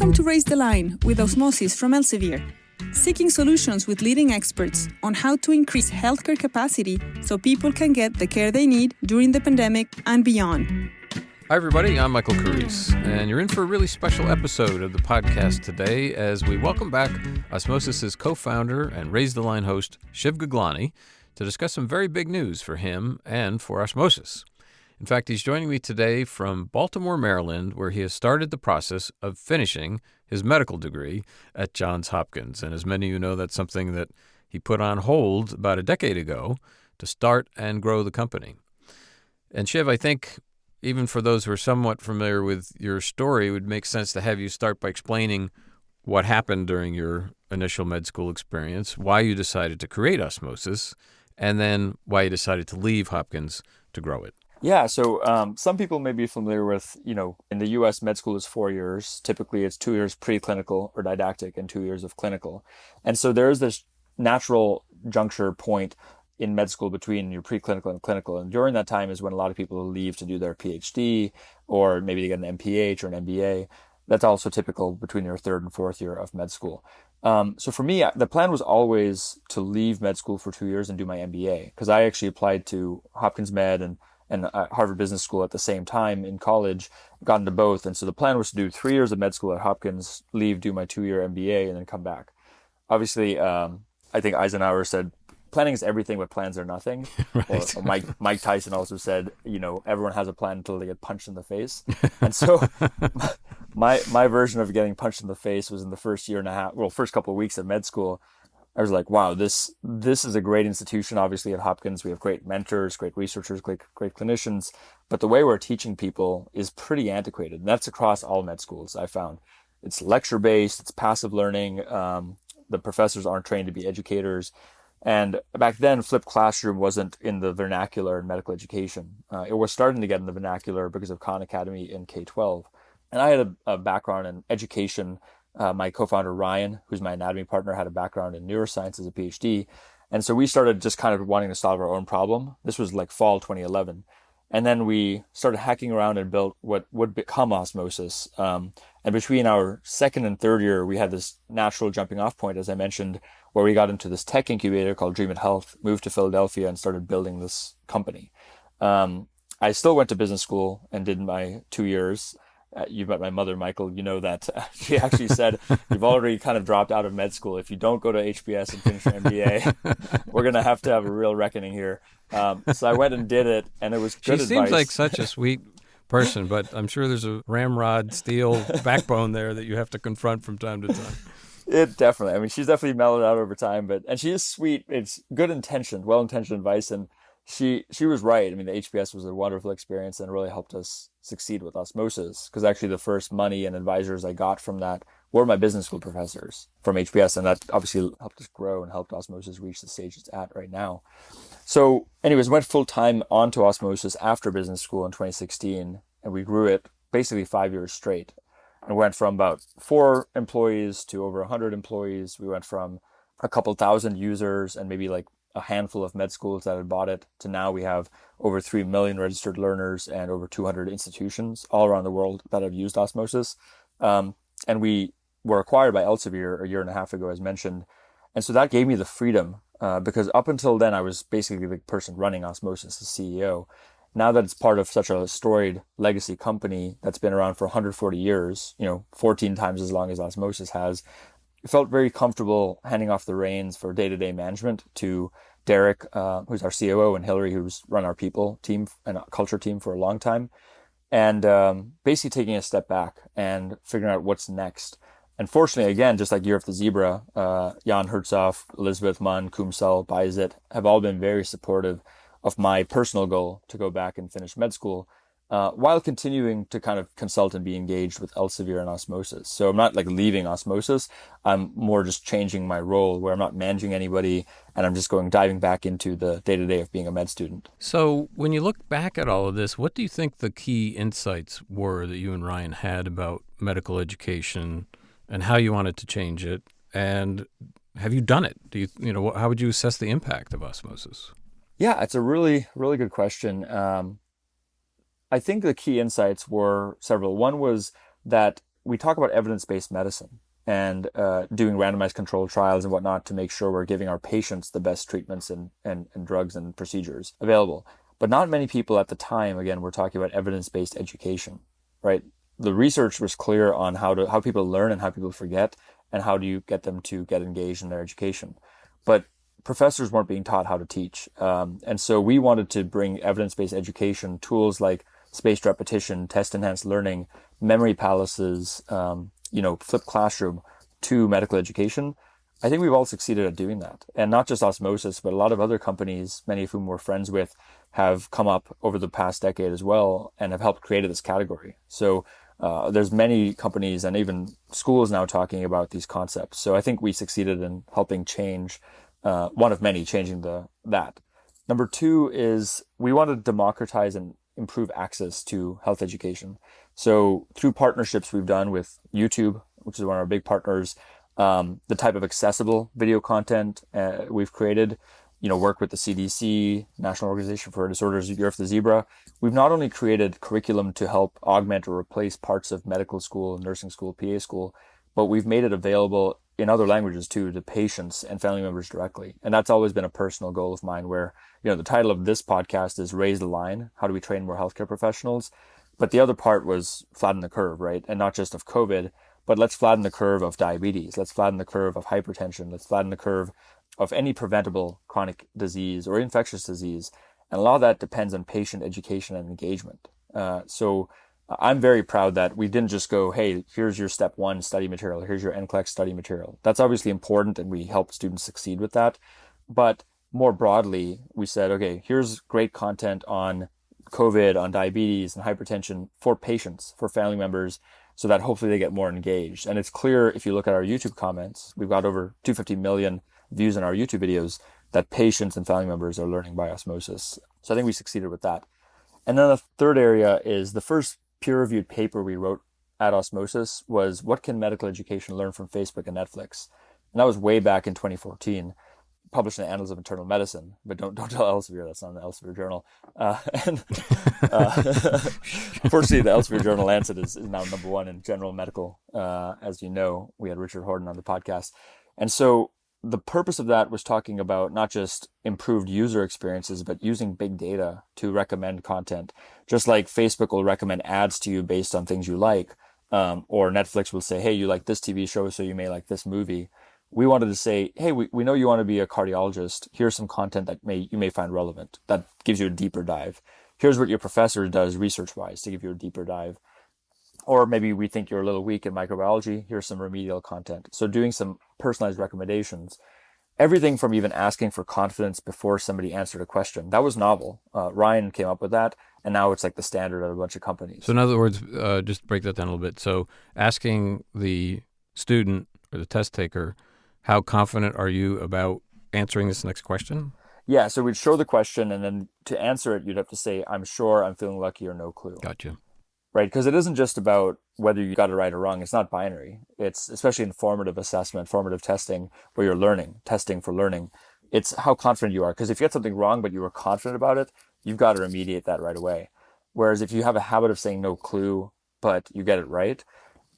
Welcome to Raise the Line with Osmosis from Elsevier, seeking solutions with leading experts on how to increase healthcare capacity so people can get the care they need during the pandemic and beyond. Hi, everybody. I'm Michael Carisse, and you're in for a really special episode of the podcast today as we welcome back Osmosis' co-founder and Raise the Line host, Shiv Gaglani, to discuss some very big news for him and for Osmosis. In fact, he's joining me today from Baltimore, Maryland, where he has started the process of finishing his medical degree at Johns Hopkins. And as many of you know, that's something that he put on hold about a decade ago to start and grow the company. And Shiv, I think even for those who are somewhat familiar with your story, it would make sense to have you start by explaining what happened during your initial med school experience, why you decided to create Osmosis, and then why you decided to leave Hopkins to grow it. Yeah, so some people may be familiar with, in the U.S., med school is 4 years. Typically, it's 2 years preclinical or didactic and 2 years of clinical. And so there's this natural juncture point in med school between your preclinical and clinical. And during that time is when a lot of people leave to do their PhD, or maybe they get an MPH or an MBA. That's also typical between your third and fourth year of med school. So for me, the plan was always to leave med school for 2 years and do my MBA, because I actually applied to Hopkins Med and Harvard Business School at the same time in college, got into both. And so the plan was to do 3 years of med school at Hopkins, leave, do my 2-year MBA, and then come back. Obviously, I think Eisenhower said, planning is everything, but plans are nothing. Right. Or Mike Tyson also said, everyone has a plan until they get punched in the face. And so my version of getting punched in the face was in the first year and a half, first couple of weeks of med school. I was like, wow, this is a great institution. Obviously at Hopkins, we have great mentors, great researchers, great clinicians, but the way we're teaching people is pretty antiquated. And that's across all med schools, I found. It's lecture-based, it's passive learning. The professors aren't trained to be educators. And back then, flipped classroom wasn't in the vernacular in medical education. It was starting to get in the vernacular because of Khan Academy in K-12. And I had a background in education. My co-founder, Ryan, who's my anatomy partner, had a background in neuroscience as a PhD. And so we started just kind of wanting to solve our own problem. This was like fall 2011. And then we started hacking around and built what would become Osmosis. And between our second and third year, we had this natural jumping off point, as I mentioned, where we got into this tech incubator called Dream It Health, moved to Philadelphia and started building this company. I still went to business school and did my 2 years. You've met my mother, Michael. You know that she actually said, you've already kind of dropped out of med school. If you don't go to HBS and finish your MBA, we're going to have a real reckoning here. So I went and did it, and it was good advice. She seems like such a sweet person, but I'm sure there's a ramrod steel backbone there that you have to confront from time to time. It definitely. I mean, she's definitely mellowed out over time, and she is sweet. It's good intentioned, well-intentioned advice, and she was right. I mean, the HBS was a wonderful experience and really helped us succeed with Osmosis, because actually the first money and advisors I got from that were my business school professors from HBS, and that obviously helped us grow and helped Osmosis reach the stage it's at right now. So anyways, went full-time onto Osmosis after business school in 2016, and we grew it basically 5 years straight. And went from about 4 employees to over 100 employees. We went from a couple thousand users and maybe like a handful of med schools that had bought it to now we have over 3 million registered learners and over 200 institutions all around the world that have used Osmosis. And we were acquired by Elsevier a year and a half ago, as mentioned. And so that gave me the freedom because up until then, I was basically the person running Osmosis as CEO. Now that it's part of such a storied legacy company that's been around for 140 years, 14 times as long as Osmosis has, I felt very comfortable handing off the reins for day-to-day management to Derek, who's our COO, and Hillary, who's run our people team and culture team for a long time, and basically taking a step back and figuring out what's next. And fortunately, again, just like Year of the Zebra, Jan Herzog, Elizabeth Munn, Kumsal, Bayezid have all been very supportive of my personal goal to go back and finish med school, while continuing to kind of consult and be engaged with Elsevier and Osmosis. So I'm not like leaving Osmosis. I'm more just changing my role where I'm not managing anybody and I'm just diving back into the day-to-day of being a med student. So when you look back at all of this, what do you think the key insights were that you and Ryan had about medical education and how you wanted to change it? And have you done it? How would you assess the impact of Osmosis? Yeah, it's a really, really good question. I think the key insights were several. One was that we talk about evidence-based medicine and doing randomized controlled trials and whatnot to make sure we're giving our patients the best treatments and drugs and procedures available. But not many people at the time, again, we're talking about evidence-based education, right? The research was clear on how people learn and how people forget, and how do you get them to get engaged in their education. But professors weren't being taught how to teach. And so we wanted to bring evidence-based education, tools like spaced repetition, test-enhanced learning, memory palaces, flipped classroom to medical education. I think we've all succeeded at doing that. And not just Osmosis, but a lot of other companies, many of whom we're friends with, have come up over the past decade as well and have helped create this category. So there's many companies and even schools now talking about these concepts. So I think we succeeded in helping change, one of many, changing that. Number two is we wanted to democratize and improve access to health education. So through partnerships we've done with YouTube, which is one of our big partners, the type of accessible video content we've created, work with the CDC, National Organization for Disorders of Europe, the Zebra. We've not only created curriculum to help augment or replace parts of medical school, nursing school, PA school, but we've made it available in other languages too to patients and family members directly. And that's always been a personal goal of mine where, the title of this podcast is Raise the Line. How do we train more healthcare professionals? But the other part was flatten the curve, right? And not just of COVID, but let's flatten the curve of diabetes. Let's flatten the curve of hypertension. Let's flatten the curve of any preventable chronic disease or infectious disease. And a lot of that depends on patient education and engagement. So I'm very proud that we didn't just go, hey, here's your step one study material. Here's your NCLEX study material. That's obviously important, and we help students succeed with that. But more broadly, we said, okay, here's great content on COVID, on diabetes and hypertension for patients, for family members, so that hopefully they get more engaged. And it's clear if you look at our YouTube comments, we've got over 250 million views on our YouTube videos, that patients and family members are learning by osmosis. So I think we succeeded with that. And then the third area is the first peer-reviewed paper we wrote at Osmosis was what can medical education learn from Facebook and Netflix? And that was way back in 2014, published in the Annals of Internal Medicine, but don't tell Elsevier, that's not in the Elsevier journal. Fortunately, the Elsevier journal Lancet is now number one in general medical. As you know, we had Richard Horton on the podcast. And so the purpose of that was talking about not just improved user experiences, but using big data to recommend content. Just like Facebook will recommend ads to you based on things you like, or Netflix will say, hey, you like this TV show, so you may like this movie. We wanted to say, hey, we know you want to be a cardiologist. Here's some content that you may find relevant, that gives you a deeper dive. Here's what your professor does research-wise to give you a deeper dive. Or maybe we think you're a little weak in microbiology. Here's some remedial content. So doing some personalized recommendations. Everything from even asking for confidence before somebody answered a question. That was novel. Ryan came up with that, and now it's like the standard at a bunch of companies. So in other words, just break that down a little bit. So asking the student or the test taker, how confident are you about answering this next question? Yeah, so we'd show the question, and then to answer it, you'd have to say, I'm sure, I'm feeling lucky, or no clue. Gotcha. Right, because it isn't just about whether you got it right or wrong. It's not binary. It's especially in formative assessment, formative testing, where you're learning, testing for learning. It's how confident you are. Because if you get something wrong, but you were confident about it, you've got to remediate that right away. Whereas if you have a habit of saying no clue, but you get it right,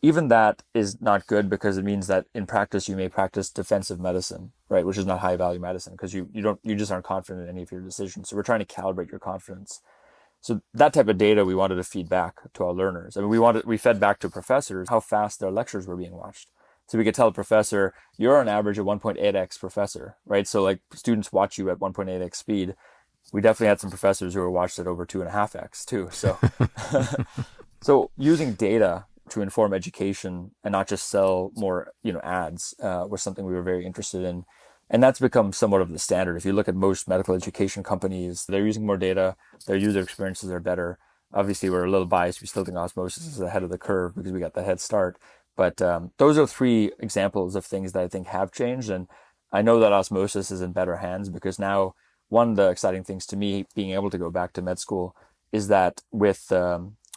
even that is not good, because it means that in practice, you may practice defensive medicine, right? Which is not high value medicine, because you just aren't confident in any of your decisions. So we're trying to calibrate your confidence. So that type of data we wanted to feed back to our learners. I mean, we fed back to professors how fast their lectures were being watched. So we could tell a professor, you're on average a 1.8x professor, right? So like students watch you at 1.8x speed. We definitely had some professors who were watched at over 2.5x too. So, so using data to inform education and not just sell more, ads was something we were very interested in. And that's become somewhat of the standard. If you look at most medical education companies, they're using more data, their user experiences are better. Obviously, we're a little biased. We still think Osmosis is ahead of the curve because we got the head start. But those are three examples of things that I think have changed. And I know that Osmosis is in better hands, because now one of the exciting things to me being able to go back to med school is that with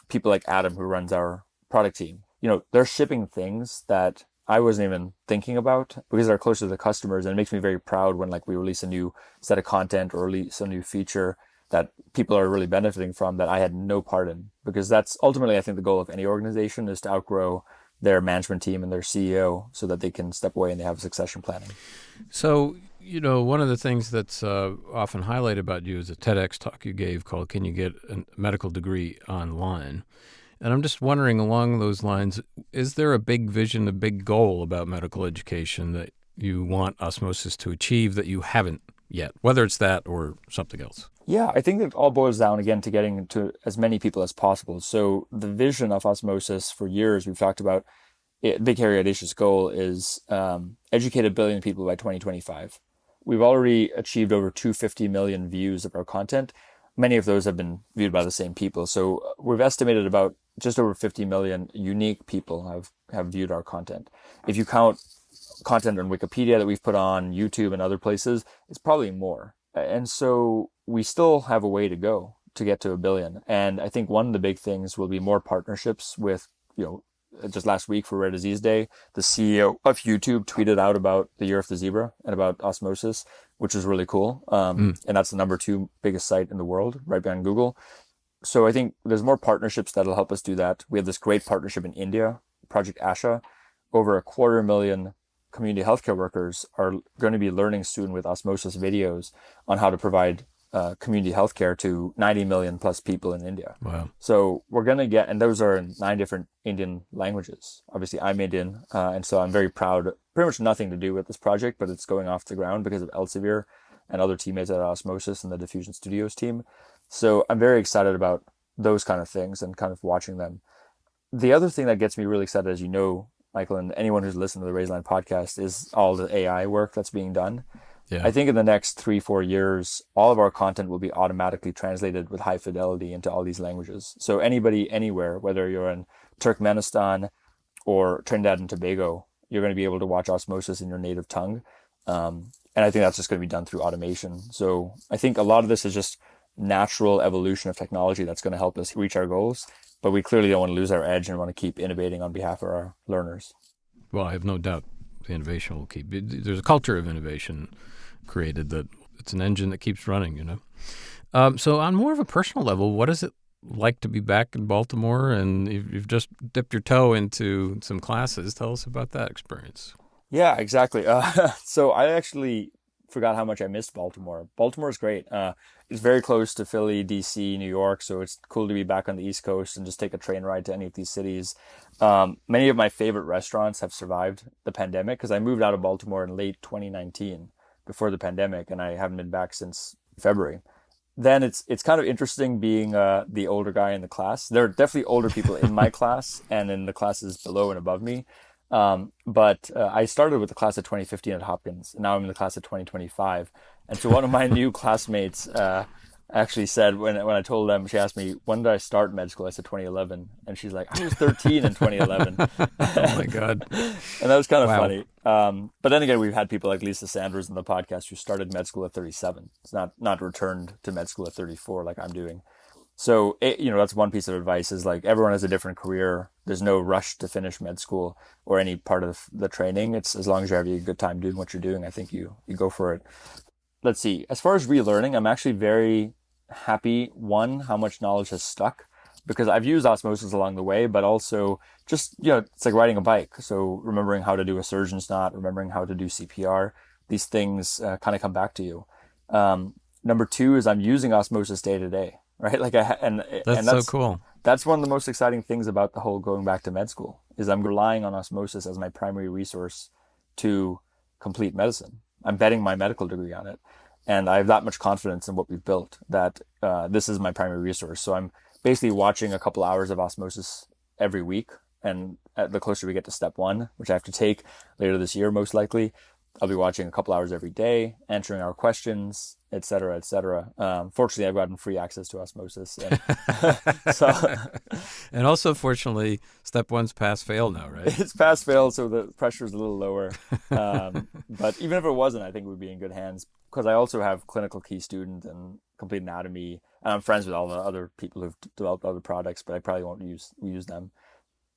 people like Adam, who runs our product team, they're shipping things that I wasn't even thinking about because they're closer to the customers. And it makes me very proud when we release a new set of content or release a new feature that people are really benefiting from that I had no part in, because that's ultimately, I think, the goal of any organization is to outgrow their management team and their CEO so that they can step away and they have succession planning. So, one of the things that's often highlighted about you is a TEDx talk you gave called "Can You Get a Medical Degree Online?" And I'm just wondering, along those lines, is there a big vision, a big goal about medical education that you want Osmosis to achieve that you haven't yet, whether it's that or something else? Yeah, I think it all boils down again to getting to as many people as possible. So the vision of Osmosis for years, we've talked about, big, hairy, audacious goal is educate 1 billion people by 2025. We've already achieved over 250 million views of our content. Many of those have been viewed by the same people. So we've estimated about just over 50 million unique people have viewed our content. If you count content on Wikipedia that we've put on YouTube and other places, it's probably more. And so we still have a way to go to get to 1 billion. And I think one of the big things will be more partnerships with, just last week for Rare Disease Day, the CEO of YouTube tweeted out about the Year of the Zebra and about Osmosis, which is really cool. And that's the number 2 biggest site in the world, right behind Google. So I think there's more partnerships that'll help us do that. We have this great partnership in India, Project Asha. Over 250,000 community healthcare workers are going to be learning soon with Osmosis videos on how to provide community healthcare to 90 million plus people in India. Wow. So we're going to get, and those are in 9 different Indian languages. Obviously, I'm Indian, and so I'm very proud. Pretty much nothing to do with this project, but it's going off the ground because of Elsevier and other teammates at Osmosis and the Diffusion Studios team. So I'm very excited about those kind of things and kind of watching them. The other thing that gets me really excited, as you know, Michael, and anyone who's listened to the Raise Line podcast, is all the AI work that's being done. Yeah. I think in the next 3-4 years, all of our content will be automatically translated with high fidelity into all these languages. So anybody, anywhere, whether you're in Turkmenistan or Trinidad and Tobago, you're going to be able to watch Osmosis in your native tongue. And I think that's just going to be done through automation. So I think a lot of this is just natural evolution of technology that's going to help us reach our goals. But we clearly don't want to lose our edge and want to keep innovating on behalf of our learners. Well, I have no doubt the innovation will keep. There's a culture of innovation created that it's an engine that keeps running, So on more of a personal level, what is it like to be back in Baltimore? And you've just dipped your toe into some classes. Tell us about that experience. Yeah, exactly. So I actually forgot how much I missed Baltimore. Baltimore is great. It's very close to Philly, DC, New York, so it's cool to be back on the East Coast and just take a train ride to any of these cities. Many of my favorite restaurants have survived the pandemic because I moved out of Baltimore in late 2019 before the pandemic, and I haven't been back since February. Then it's kind of interesting being the older guy in the class. There are definitely older people in my class and in the classes below and above me. But I started with the class of 2015 at Hopkins, and now I'm in the class of 2025. And so one of my new classmates actually said, when I told them, she asked me, when did I start med school? I said 2011. And she's like, I was 13 in 2011. Oh, my God. And that was kind of funny. But then again, we've had people like Lisa Sanders in the podcast who started med school at 37. It's not returned to med school at 34 like I'm doing. So, that's one piece of advice is like everyone has a different career. There's no rush to finish med school or any part of the training. It's as long as you're having a good time doing what you're doing, I think you go for it. Let's see. As far as relearning, I'm actually very happy, one, how much knowledge has stuck because I've used Osmosis along the way, but also just, it's like riding a bike. So remembering how to do a surgeon's knot, remembering how to do CPR, these things kind of come back to you. Number 2 is I'm using Osmosis day to day. Right, that's so cool. That's one of the most exciting things about the whole going back to med school is I'm relying on Osmosis as my primary resource to complete medicine. I'm betting my medical degree on it, and I have that much confidence in what we've built that this is my primary resource. So I'm basically watching a couple hours of Osmosis every week, and the closer we get to step 1, which I have to take later this year most likely, I'll be watching a couple hours every day, answering our questions, et cetera, et cetera. Fortunately, I've gotten free access to Osmosis. And, and also, fortunately, step 1's pass-fail now, right? It's pass-fail, so the pressure is a little lower. But even if it wasn't, I think we'd be in good hands because I also have clinical key student and complete anatomy. And I'm friends with all the other people who've developed other products, but I probably won't use them.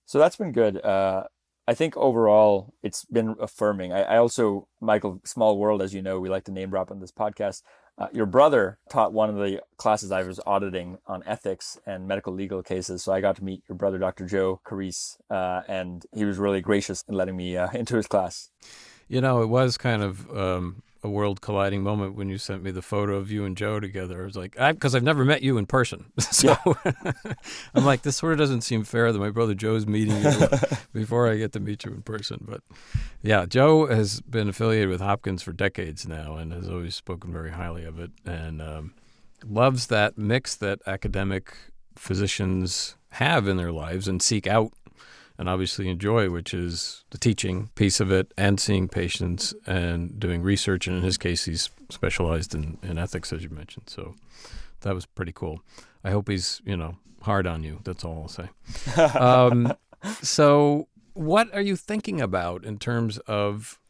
So that's been good. I think overall it's been affirming. I also, Michael, small world, as you know, we like to name drop on this podcast. your brother taught one of the classes I was auditing on ethics and medical legal cases. So I got to meet your brother, Dr. Joe Carice, and he was really gracious in letting me into his class. You know, it was kind of a world colliding moment when you sent me the photo of you and Joe together. I was like, because I've never met you in person. So I'm like, this sort of doesn't seem fair that my brother Joe's meeting you before I get to meet you in person. But yeah, Joe has been affiliated with Hopkins for decades now and has always spoken very highly of it, and loves that mix that academic physicians have in their lives and seek out and obviously enjoy, which is the teaching piece of it and seeing patients and doing research. And in his case, he's specialized in ethics, as you mentioned. So that was pretty cool. I hope he's, hard on you. That's all I'll say. So what are you thinking about in terms of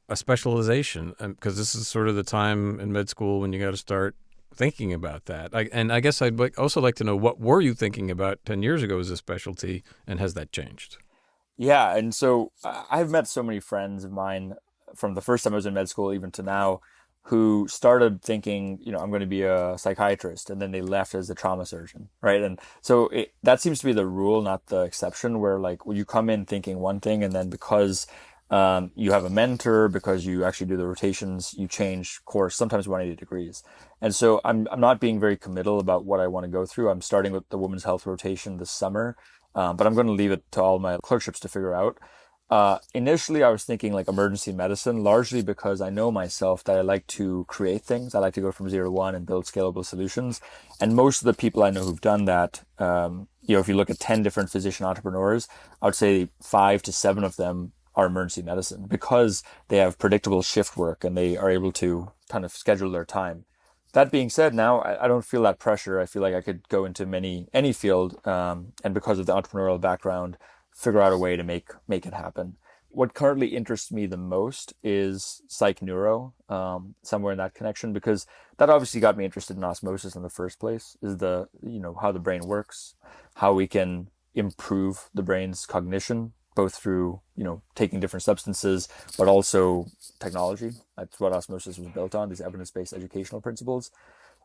a specialization? Because this is sort of the time in med school when you got to start thinking about that. I guess I'd also like to know, what were you thinking about 10 years ago as a specialty, and has that changed? Yeah, and so I've met so many friends of mine from the first time I was in med school even to now who started thinking, I'm going to be a psychiatrist, and then they left as a trauma surgeon, right? And so that seems to be the rule, not the exception, where you come in thinking one thing, and then because you have a mentor, because you actually do the rotations, you change course, sometimes 180 degrees. And so I'm not being very committal about what I want to go through. I'm starting with the women's health rotation this summer, but I'm going to leave it to all my clerkships to figure out. Initially, I was thinking like emergency medicine, largely because I know myself that I like to create things. I like to go from 0 to 1 and build scalable solutions. And most of the people I know who've done that, if you look at 10 different physician entrepreneurs, I would say 5 to 7 of them are emergency medicine because they have predictable shift work and they are able to kind of schedule their time. That being said, now I don't feel that pressure. I feel like I could go into any field, and because of the entrepreneurial background, figure out a way to make it happen. What currently interests me the most is psych neuro, somewhere in that connection, because that obviously got me interested in osmosis in the first place, is how the brain works, how we can improve the brain's cognition, both through, taking different substances, but also technology. That's what osmosis was built on, these evidence-based educational principles.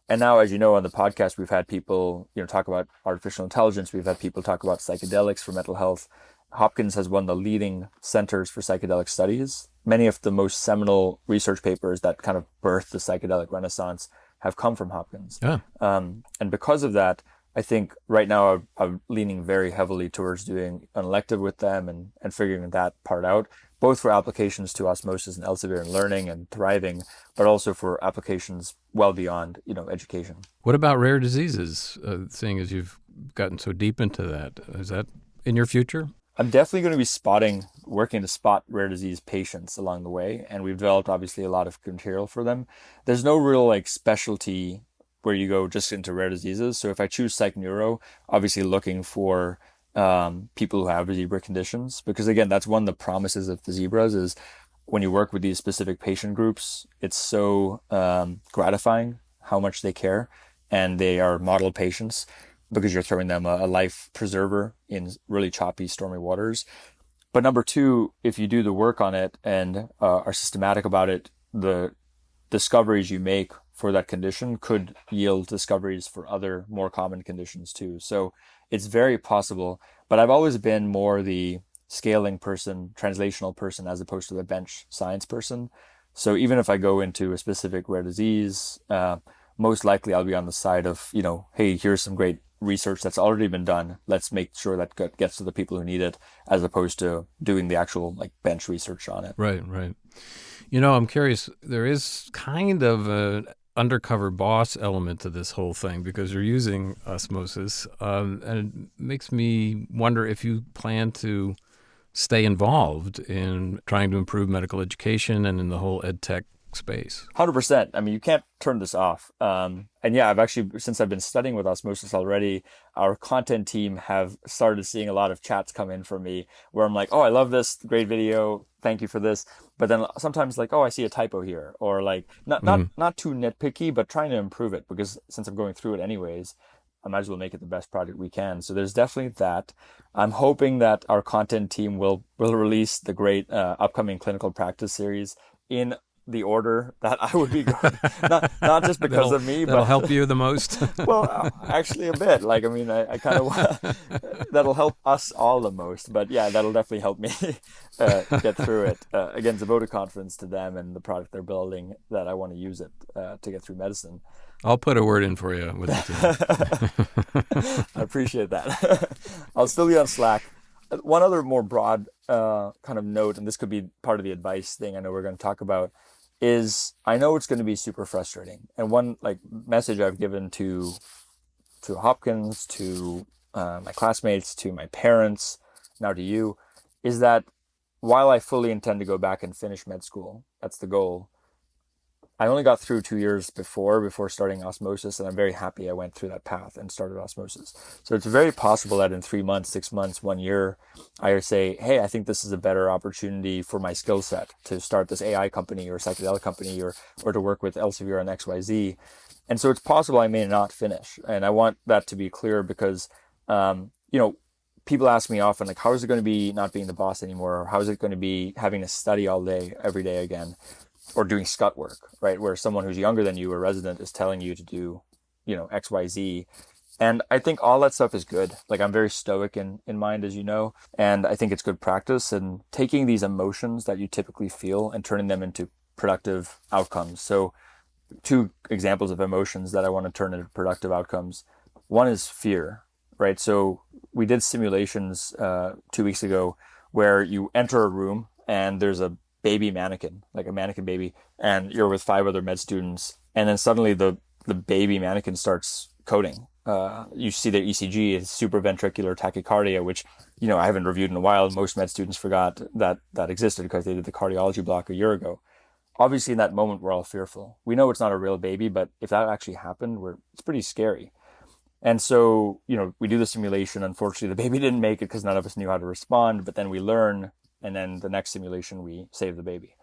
And now, as you know, on the podcast, we've had people, talk about artificial intelligence. We've had people talk about psychedelics for mental health. Hopkins has one of the leading centers for psychedelic studies. Many of the most seminal research papers that kind of birthed the psychedelic renaissance have come from Hopkins. Yeah. And because of that, I think right now I'm leaning very heavily towards doing an elective with them and figuring that part out, both for applications to osmosis and Elsevier and learning and thriving, but also for applications well beyond, education. What about rare diseases, seeing as you've gotten so deep into that? Is that in your future? I'm definitely going to be working to spot rare disease patients along the way. And we've developed obviously a lot of material for them. There's no real specialty where you go just into rare diseases. So if I choose psych neuro, obviously looking for people who have zebra conditions, because again, that's one of the promises of the zebras is when you work with these specific patient groups, it's so gratifying how much they care, and they are model patients because you're throwing them a life preserver in really choppy, stormy waters. But number two, if you do the work on it and are systematic about it, the discoveries you make for that condition could yield discoveries for other more common conditions too. So it's very possible, but I've always been more the scaling person, translational person, as opposed to the bench science person. So even if I go into a specific rare disease, most likely I'll be on the side of, hey, here's some great research that's already been done. Let's make sure that gets to the people who need it, as opposed to doing the actual bench research on it. Right. I'm curious, there is kind of an undercover boss element to this whole thing because you're using osmosis, and it makes me wonder if you plan to stay involved in trying to improve medical education and in the whole ed tech space. 100%. I mean, you can't turn this off. And yeah, since I've been studying with osmosis already, our content team have started seeing a lot of chats come in from me where I'm like, oh, I love this, great video, thank you for this. But then sometimes oh, I see a typo here, or not too nitpicky, but trying to improve it, because since I'm going through it anyways, I might as well make it the best project we can. So there's definitely that. I'm hoping that our content team will release the great upcoming clinical practice series in the order that I would be good. Not just because of me, that'll but help you the most. well, actually a bit. Like, I mean, I kind of that'll help us all the most. But yeah, that'll definitely help me get through it. Again, it's a vote of confidence to them and the product they're building that I want to use it to get through medicine. I'll put a word in for you with the team. I appreciate that. I'll still be on Slack. One other more broad kind of note, and this could be part of the advice thing I know we're going to talk about, is I know it's going to be super frustrating. And one like message I've given to Hopkins, to my classmates, to my parents, now to you, is that while I fully intend to go back and finish med school, that's the goal. I only got through 2 years before starting Osmosis, and I'm very happy I went through that path and started Osmosis. So it's very possible that in 3 months, 6 months, 1 year, I say, hey, I think this is a better opportunity for my skill set to start this AI company or psychedelic company or to work with Elsevier on XYZ. And so it's possible I may not finish. And I want that to be clear because, people ask me often, like, how is it going to be not being the boss anymore? Or how is it going to be having to study all day, every day again? Or doing scut work, right? Where someone who's younger than you, a resident, is telling you to do, X, Y, Z. And I think all that stuff is good. Like, I'm very stoic in mind, as you know, and I think it's good practice. And taking these emotions that you typically feel and turning them into productive outcomes. So 2 examples of emotions that I want to turn into productive outcomes. One is fear, right? So we did simulations 2 weeks ago where you enter a room and there's a baby mannequin, like a mannequin baby, and you're with 5 other med students, and then suddenly the baby mannequin starts coding. You see their ECG is supraventricular tachycardia, which I haven't reviewed in a while. Most med students forgot that existed because they did the cardiology block a year ago. Obviously, in that moment, we're all fearful. We know it's not a real baby, but if that actually happened, it's pretty scary. And so, we do the simulation. Unfortunately, the baby didn't make it because none of us knew how to respond, but then we learn. And then the next simulation, we save the baby.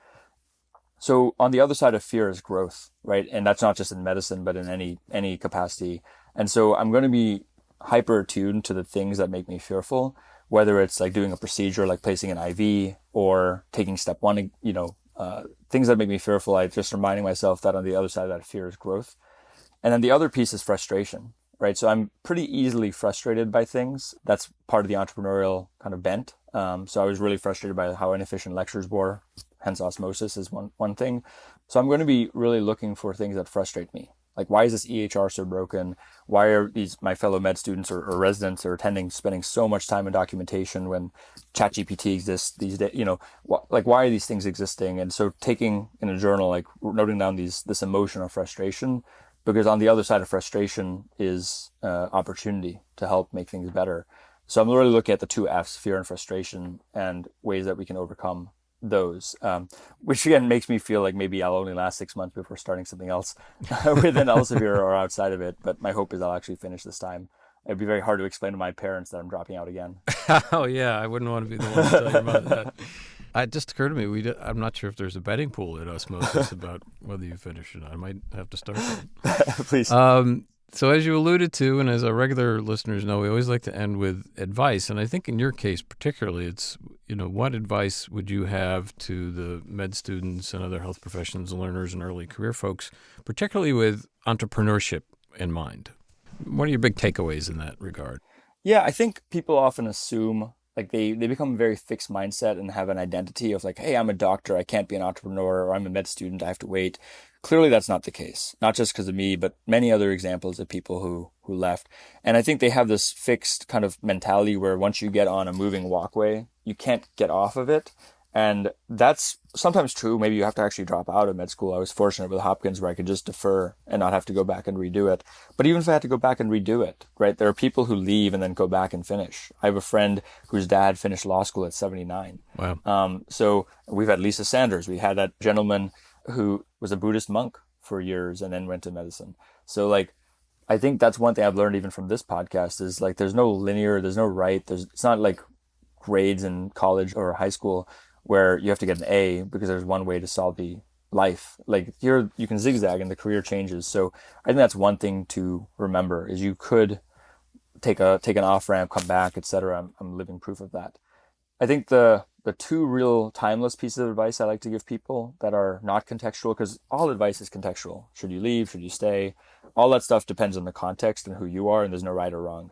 So on the other side of fear is growth, right? And that's not just in medicine, but in any capacity. And so I'm going to be hyper attuned to the things that make me fearful, whether it's like doing a procedure, like placing an IV or taking step 1, things that make me fearful. I just reminding myself that on the other side of that fear is growth. And then the other piece is frustration, right? So I'm pretty easily frustrated by things. That's part of the entrepreneurial kind of bent. So I was really frustrated by how inefficient lectures were, hence Osmosis is one thing. So I'm going to be really looking for things that frustrate me. Like, why is this EHR so broken? Why are my fellow med students or residents or attending spending so much time in documentation when ChatGPT exists these days? Why are these things existing? And so taking in a journal, like noting down this emotion of frustration, because on the other side of frustration is opportunity to help make things better. So I'm really looking at the 2 F's, fear and frustration, and ways that we can overcome those, which again makes me feel like maybe I'll only last 6 months before starting something else within Elsevier or outside of it. But my hope is I'll actually finish this time. It'd be very hard to explain to my parents that I'm dropping out again. Oh, yeah. I wouldn't want to be the one to tell you about that. It just occurred to me, I'm not sure if there's a betting pool at Osmosis about whether you finish or not. I might have to start that. Please. So as you alluded to, and as our regular listeners know, we always like to end with advice. And I think in your case particularly, it's, what advice would you have to the med students and other health professions, learners, and early career folks, particularly with entrepreneurship in mind? What are your big takeaways in that regard? Yeah, I think people often assume, like they become a very fixed mindset and have an identity of like, hey, I'm a doctor, I can't be an entrepreneur, or I'm a med student, I have to wait. Clearly, that's not the case, not just because of me, but many other examples of people who left. And I think they have this fixed kind of mentality where once you get on a moving walkway, you can't get off of it. And that's sometimes true. Maybe you have to actually drop out of med school. I was fortunate with Hopkins where I could just defer and not have to go back and redo it. But even if I had to go back and redo it, right, there are people who leave and then go back and finish. I have a friend whose dad finished law school at 79. Wow. So we've had Lisa Sanders. We had that gentleman who was a Buddhist monk for years and then went to medicine. So like, I think that's one thing I've learned even from this podcast is like, there's no right. It's not like grades in college or high school where you have to get an A because there's one way to solve the life. Like here, you can zigzag and the career changes. So I think that's one thing to remember is you could take an off ramp, come back, etc. I'm living proof of that. I think the the two real timeless pieces of advice I like to give people that are not contextual, because all advice is contextual. Should you leave? Should you stay? All that stuff depends on the context and who you are, and there's no right or wrong.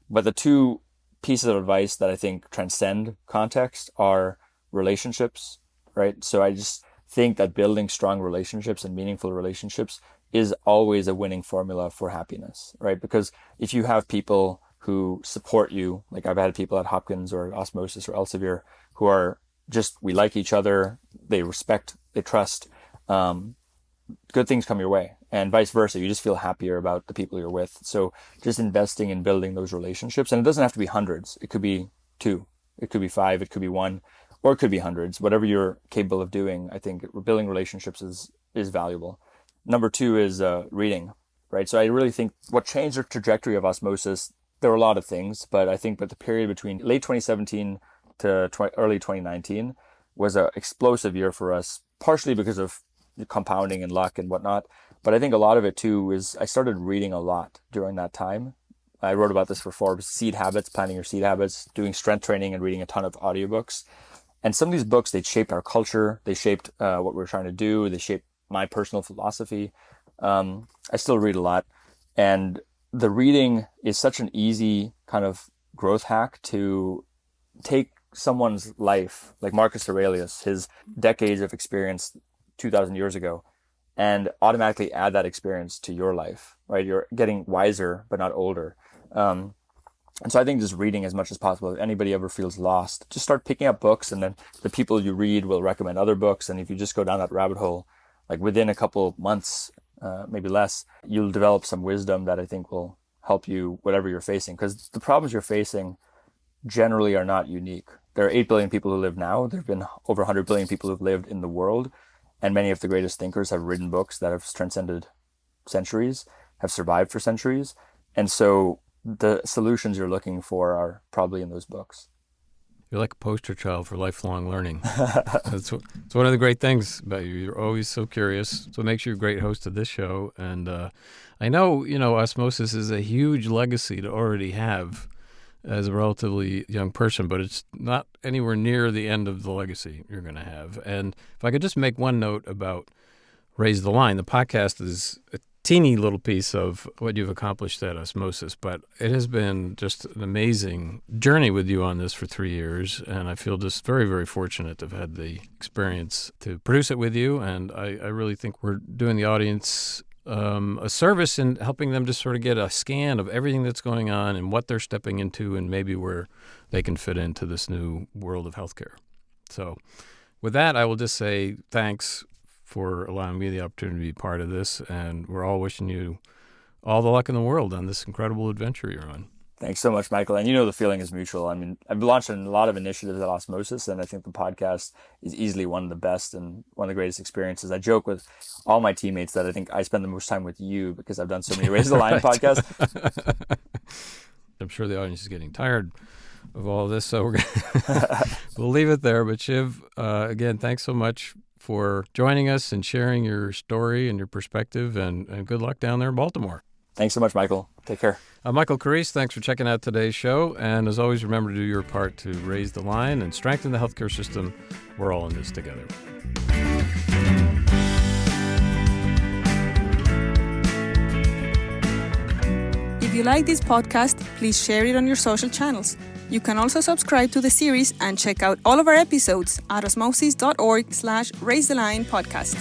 But the two pieces of advice that I think transcend context are relationships, right? So I just think that building strong relationships and meaningful relationships is always a winning formula for happiness, right? Because if you have people who support you, like I've had people at Hopkins or Osmosis or Elsevier who are just, we like each other, they respect, they trust, good things come your way, and vice versa. You just feel happier about the people you're with. So just investing in building those relationships, and it doesn't have to be hundreds. It could be 2, it could be 5, it could be 1, or it could be hundreds. Whatever you're capable of doing, I think building relationships is valuable. Number 2 is reading, right? So I really think what changed the trajectory of Osmosis, there were a lot of things, but I think that the period between late 2017 to early 2019 was an explosive year for us, partially because of compounding and luck and whatnot. But I think a lot of it too is I started reading a lot during that time. I wrote about this for Forbes: seed habits, planning your seed habits, doing strength training, and reading a ton of audiobooks. And some of these books, they shaped our culture. They shaped what we were trying to do. They shaped my personal philosophy. I still read a lot. And the reading is such an easy kind of growth hack to take someone's life, like Marcus Aurelius, his decades of experience 2,000 years ago, and automatically add that experience to your life, right? You're getting wiser, but not older. And so I think just reading as much as possible. If anybody ever feels lost, just start picking up books, and then the people you read will recommend other books. And if you just go down that rabbit hole, like within a couple months, maybe less, you'll develop some wisdom that I think will help you whatever you're facing. Because the problems you're facing generally are not unique. There are 8 billion people who live now. There have been over 100 billion people who've lived in the world. And many of the greatest thinkers have written books that have transcended centuries, have survived for centuries. And so the solutions you're looking for are probably in those books. You're like a poster child for lifelong learning. It's one of the great things about you. You're always so curious. So it makes you a great host of this show. And I know, Osmosis is a huge legacy to already have as a relatively young person, but it's not anywhere near the end of the legacy you're going to have. And if I could just make one note about Raise the Line, the podcast is a teeny little piece of what you've accomplished at Osmosis, but it has been just an amazing journey with you on this for 3 years, and I feel just very, very fortunate to have had the experience to produce it with you, and I really think we're doing the audience a service in helping them just sort of get a scan of everything that's going on and what they're stepping into and maybe where they can fit into this new world of healthcare. So with that, I will just say thanks for allowing me the opportunity to be part of this, and we're all wishing you all the luck in the world on this incredible adventure you're on. Thanks so much, Michael. And the feeling is mutual. I mean, I've launched a lot of initiatives at Osmosis, and I think the podcast is easily one of the best and one of the greatest experiences. I joke with all my teammates that I think I spend the most time with you because I've done so many Raise the Line podcasts. I'm sure the audience is getting tired of all of this, so we'll leave it there. But Shiv, again, thanks so much for joining us and sharing your story and your perspective, and good luck down there in Baltimore. Thanks so much, Michael. Take care. I'm Michael Carisse. Thanks for checking out today's show. And as always, remember to do your part to raise the line and strengthen the healthcare system. We're all in this together. If you like this podcast, please share it on your social channels. You can also subscribe to the series and check out all of our episodes at osmosis.org/Raise the Line podcast.